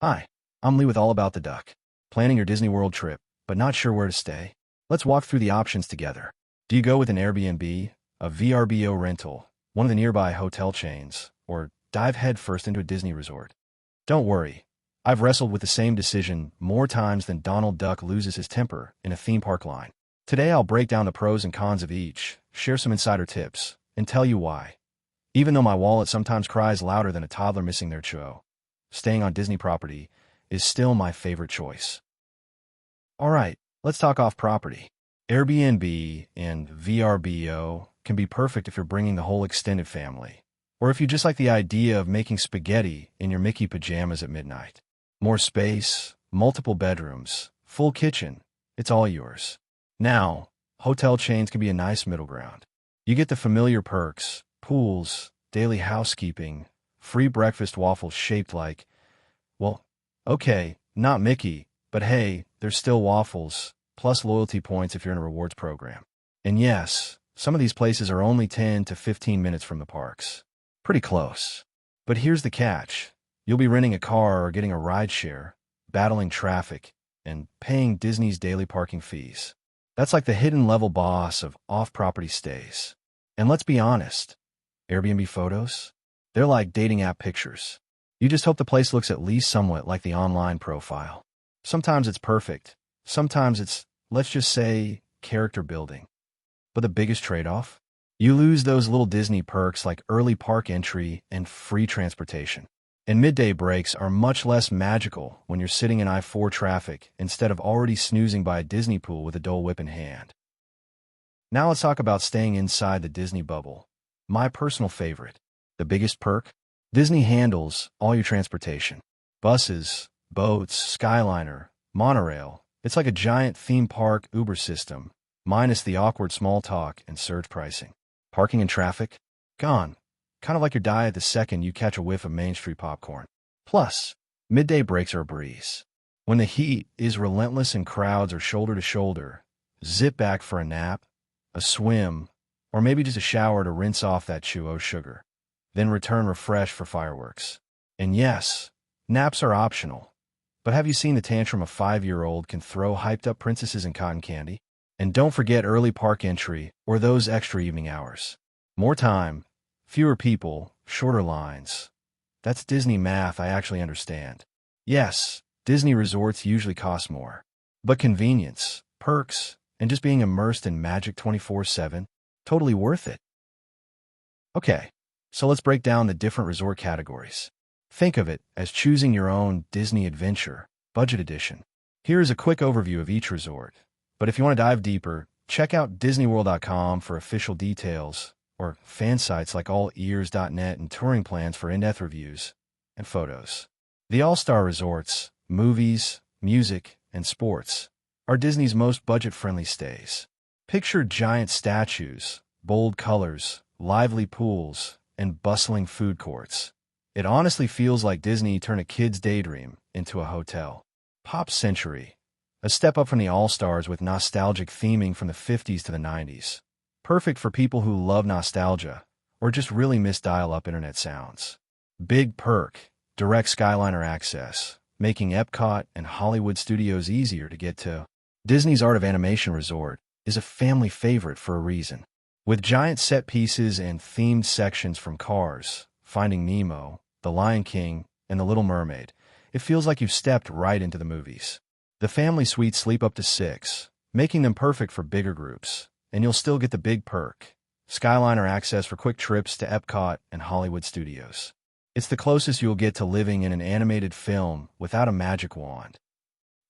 Hi, I'm Lee with All About the Duck. Planning your Disney World trip, but not sure where to stay? Let's walk through the options together. Do you go with an Airbnb, a VRBO rental, one of the nearby hotel chains, or dive headfirst into a Disney resort? Don't worry. I've wrestled with the same decision more times than Donald Duck loses his temper in a theme park line. Today I'll break down the pros and cons of each, share some insider tips, and tell you why. Even though my wallet sometimes cries louder than a toddler missing their chew, staying on Disney property is still my favorite choice. All right, let's talk off property. Airbnb and VRBO can be perfect if you're bringing the whole extended family, or if you just like the idea of making spaghetti in your Mickey pajamas at midnight. More space, multiple bedrooms, full kitchen, it's all yours. Now, hotel chains can be a nice middle ground. You get the familiar perks, pools, daily housekeeping, free breakfast waffles shaped like, well, okay, not Mickey, but hey, there's still waffles, plus loyalty points if you're in a rewards program. And yes, some of these places are only 10 to 15 minutes from the parks. Pretty close. But here's the catch. You'll be renting a car or getting a rideshare, battling traffic, and paying Disney's daily parking fees. That's like the hidden level boss of off-property stays. And let's be honest, Airbnb photos? They're like dating app pictures. You just hope the place looks at least somewhat like the online profile. Sometimes it's perfect. Sometimes it's, let's just say, character building. But the biggest trade-off? You lose those little Disney perks like early park entry and free transportation. And midday breaks are much less magical when you're sitting in I-4 traffic instead of already snoozing by a Disney pool with a Dole Whip in hand. Now let's talk about staying inside the Disney bubble. My personal favorite. The biggest perk? Disney handles all your transportation. Buses, boats, Skyliner, monorail. It's like a giant theme park Uber system, minus the awkward small talk and surge pricing. Parking and traffic? Gone. Kind of like your diet the second you catch a whiff of Main Street popcorn. Plus, midday breaks are a breeze. When the heat is relentless and crowds are shoulder to shoulder, zip back for a nap, a swim, or maybe just a shower to rinse off that chew sugar. Then return refreshed for fireworks. And yes, naps are optional. But have you seen the tantrum a 5-year-old can throw hyped-up princesses and cotton candy? And don't forget early park entry or those extra evening hours. More time, fewer people, shorter lines. That's Disney math I actually understand. Yes, Disney resorts usually cost more. But convenience, perks, and just being immersed in magic 24/7, totally worth it. Okay, so let's break down the different resort categories. Think of it as choosing your own Disney Adventure, Budget Edition. Here is a quick overview of each resort. But if you want to dive deeper, check out DisneyWorld.com for official details, or fan sites like allears.net and touring plans for in-depth reviews and photos. The All-Star Resorts, movies, music, and sports are Disney's most budget-friendly stays. Picture giant statues, bold colors, lively pools, and bustling food courts. It honestly feels like Disney turned a kid's daydream into a hotel. Pop Century, a step up from the All-Stars with nostalgic theming from the 50s to the 90s. Perfect for people who love nostalgia or just really miss dial-up internet sounds. Big perk, direct Skyliner access, making Epcot and Hollywood Studios easier to get to. Disney's Art of Animation Resort is a family favorite for a reason. With giant set pieces and themed sections from Cars, Finding Nemo, The Lion King, and The Little Mermaid, it feels like you've stepped right into the movies. The family suites sleep up to 6, making them perfect for bigger groups, and you'll still get the big perk, Skyliner access for quick trips to Epcot and Hollywood Studios. It's the closest you'll get to living in an animated film without a magic wand.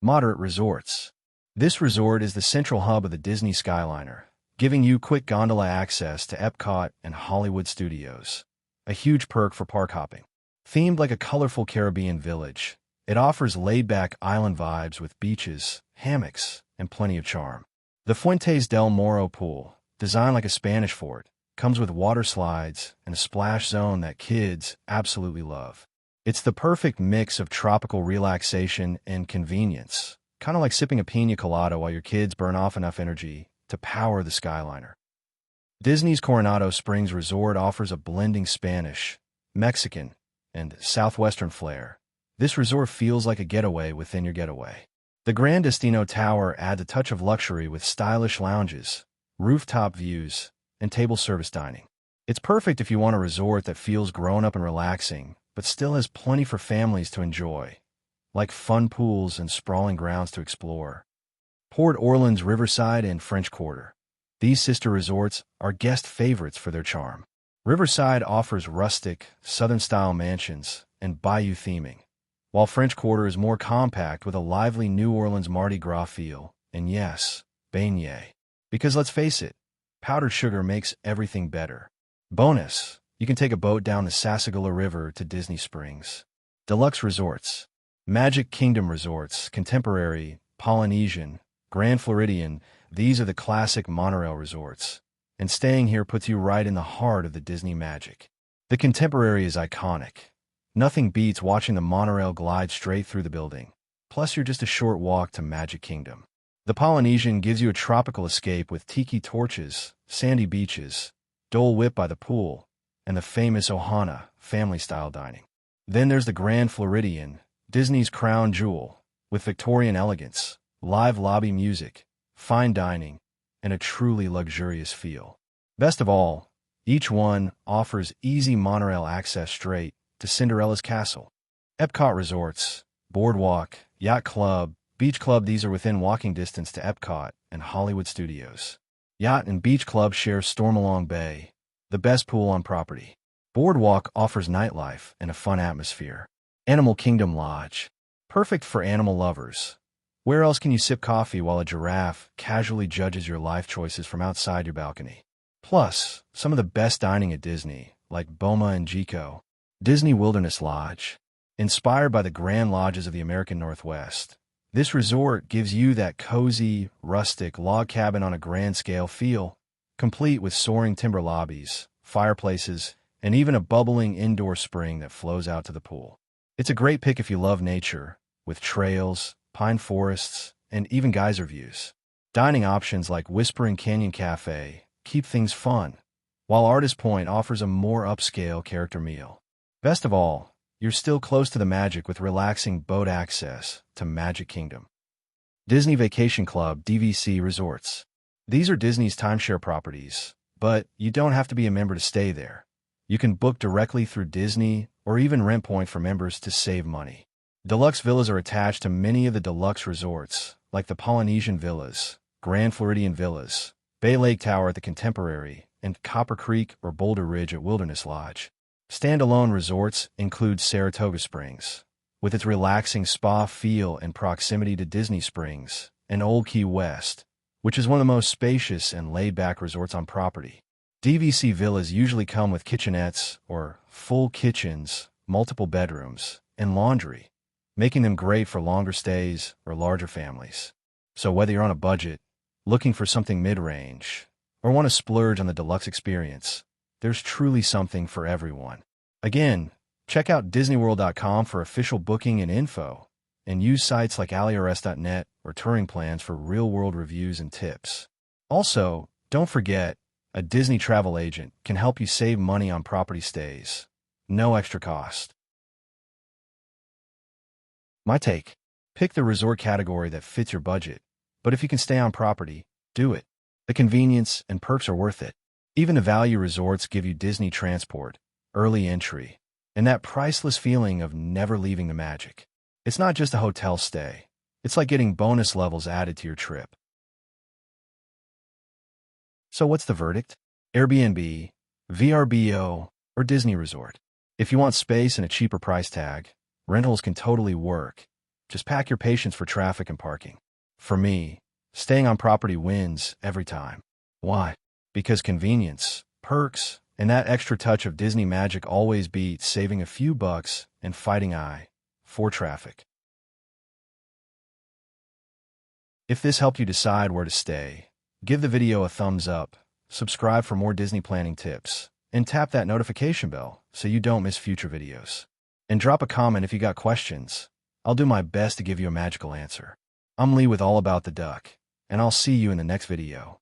Moderate Resorts. This resort is the central hub of the Disney Skyliner, giving you quick gondola access to Epcot and Hollywood Studios. A huge perk for park hopping. Themed like a colorful Caribbean village, it offers laid-back island vibes with beaches, hammocks, and plenty of charm. The Fuentes del Moro pool, designed like a Spanish fort, comes with water slides and a splash zone that kids absolutely love. It's the perfect mix of tropical relaxation and convenience, kind of like sipping a pina colada while your kids burn off enough energy to power the Skyliner. Disney's Coronado Springs Resort offers a blending Spanish, Mexican, and Southwestern flair, This resort feels like a getaway within your getaway. The Grand Destino Tower adds a touch of luxury with stylish lounges, rooftop views, and table service dining. It's perfect if you want a resort that feels grown-up and relaxing, but still has plenty for families to enjoy, like fun pools and sprawling grounds to explore. Port Orleans Riverside and French Quarter. These sister resorts are guest favorites for their charm. Riverside offers rustic, southern-style mansions and bayou theming, while French Quarter is more compact with a lively New Orleans Mardi Gras feel, and yes, beignet. Because let's face it, powdered sugar makes everything better. Bonus, you can take a boat down the Sassagoula River to Disney Springs. Deluxe Resorts. Magic Kingdom Resorts, Contemporary, Polynesian, Grand Floridian, these are the classic monorail resorts, and staying here puts you right in the heart of the Disney magic. The Contemporary is iconic. Nothing beats watching the monorail glide straight through the building. Plus, you're just a short walk to Magic Kingdom. The Polynesian gives you a tropical escape with tiki torches, sandy beaches, Dole Whip by the pool, and the famous Ohana, family-style dining. Then there's the Grand Floridian, Disney's crown jewel, with Victorian elegance, live lobby music, fine dining, and a truly luxurious feel. Best of all, each one offers easy monorail access straight to Cinderella's castle. Epcot Resorts, Boardwalk, Yacht Club, Beach Club, these are within walking distance to Epcot and Hollywood Studios. Yacht and Beach Club share Stormalong Bay, the best pool on property. Boardwalk offers nightlife and a fun atmosphere. Animal Kingdom Lodge, perfect for animal lovers. Where else can you sip coffee while a giraffe casually judges your life choices from outside your balcony? Plus, some of the best dining at Disney, like Boma and Jico. Disney Wilderness Lodge. Inspired by the Grand Lodges of the American Northwest, this resort gives you that cozy, rustic log cabin on a grand scale feel, complete with soaring timber lobbies, fireplaces, and even a bubbling indoor spring that flows out to the pool. It's a great pick if you love nature, with trails, pine forests, and even geyser views. Dining options like Whispering Canyon Cafe keep things fun, while Artist Point offers a more upscale character meal. Best of all, you're still close to the magic with relaxing boat access to Magic Kingdom. Disney Vacation Club DVC Resorts. These are Disney's timeshare properties, but you don't have to be a member to stay there. You can book directly through Disney or even rent point for members to save money. Deluxe villas are attached to many of the deluxe resorts, like the Polynesian Villas, Grand Floridian Villas, Bay Lake Tower at the Contemporary, and Copper Creek or Boulder Ridge at Wilderness Lodge. Standalone resorts include Saratoga Springs, with its relaxing spa feel and proximity to Disney Springs, and Old Key West, which is one of the most spacious and laid-back resorts on property. DVC villas usually come with kitchenettes or full kitchens, multiple bedrooms, and laundry, making them great for longer stays or larger families. So whether you're on a budget, looking for something mid-range, or want to splurge on the deluxe experience, there's truly something for everyone. Again, check out DisneyWorld.com for official booking and info, and use sites like AliRest.net or Touring Plans for real-world reviews and tips. Also, don't forget, a Disney travel agent can help you save money on property stays. No extra cost. My take: pick the resort category that fits your budget, but if you can stay on property, do it. The convenience and perks are worth it. Even the value resorts give you Disney transport, early entry, and that priceless feeling of never leaving the magic. It's not just a hotel stay. It's like getting bonus levels added to your trip. So what's the verdict? Airbnb, VRBO, or Disney Resort? If you want space and a cheaper price tag, rentals can totally work. Just pack your patience for traffic and parking. For me, staying on property wins every time. Why? Because convenience, perks, and that extra touch of Disney magic always beats saving a few bucks and fighting for traffic. If this helped you decide where to stay, give the video a thumbs up, subscribe for more Disney planning tips, and tap that notification bell so you don't miss future videos. And drop a comment if you got questions. I'll do my best to give you a magical answer. I'm Lee with All About the Duck, and I'll see you in the next video.